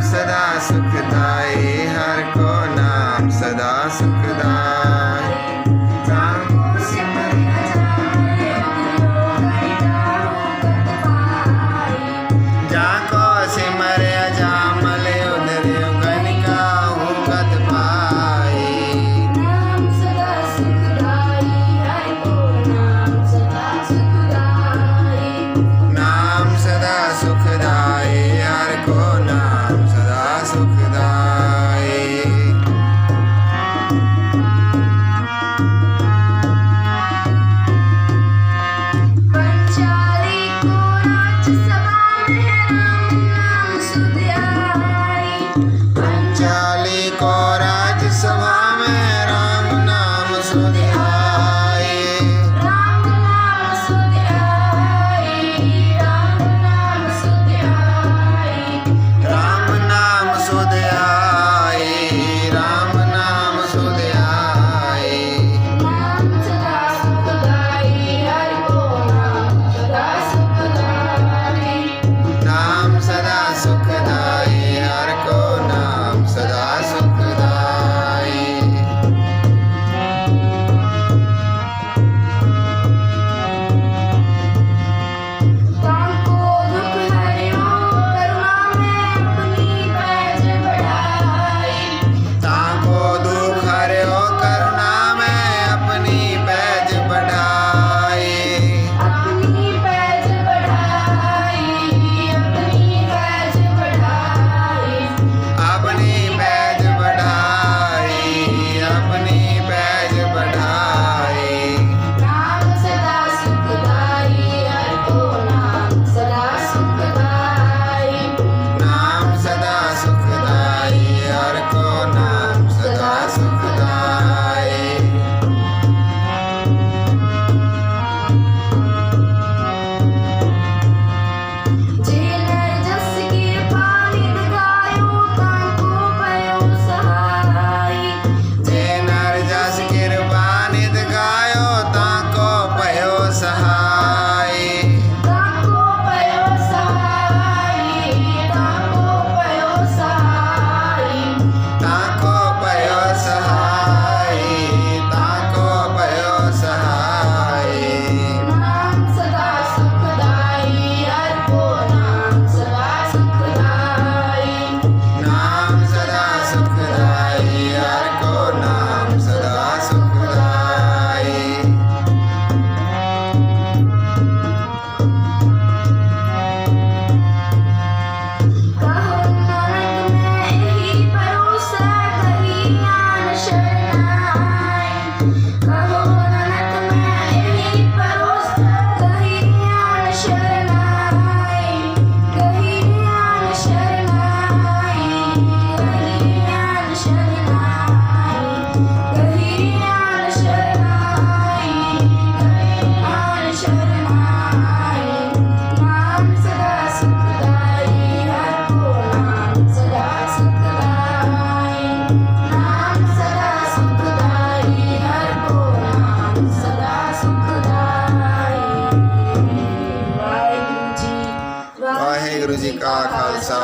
सदा सुखदाई, हर को नाम सदा सुखदाई। जाको सिमर अजामल उदरियो गणिका हूँ गत पाई। नाम सदा सुखदाई, हर को नाम सदा सुखदाई। नाम सदा सुखदाई, हर को नाम सदा सुखदाई। पंचाली को राज्यसभा में राम नाम सुध्याई। पंचाली को राज्यसभा में राम नाम सुधाई। राम नाम सुध्याई, राम नाम सुध्याई। राम नाम सुधाई, राम नाम सुधाई। नाम सदा सुखदाई, हर को नाम सदा सुखदाई। नाम सदा सुखदाई, हर को नाम सदा सुखदाई। ताको दुख हरियो, करुणा में अपनी पैज बढ़ाई। ताको दुख हरियो, करुणा में अपनी पैज बढ़ाई। अपनी पैज बढ़ाई, अपनी पैज बढ़ाई। अपनी पैज बढ़ाई, अपनी पैज बढ़ाई। नाम सदा सुखदाई, हर को नाम सदा सुखदाई। नाम सदा सुखदाई, हर को नाम सदा सुखदाई। जे नर जस कृपा निध गायो, ताको पयो सहाई। जे नर जस कृपा निध गायो, ताको पयो सहाय। ताको पयो सहाई, ताको पयो सहाई। ताको पयो सहाय, ताको पयो सहाय। नाम सदा सुखदाई, हर को नाम सदा सुखदाई। नाम सदा सुखदाई, हर को नाम सदा सुखदाई। कहो नानक मैं यही भरोसा, कहीं आन शरणाई। कहो नानक मैं यही भरोसा, कहीं आन शरणाई। कहीं आन शरणाई, कहीं आन शरणाई। कहीं आन शरणाई, कहीं आन शरणाई। नाम सदा सुखदाई, हर को नाम सदा सुखदाई। नाम सदा सुखदाई, हर को नाम सदा सुखदाई। वाहिगुरु जी वाहिगुरु जी का खालसा,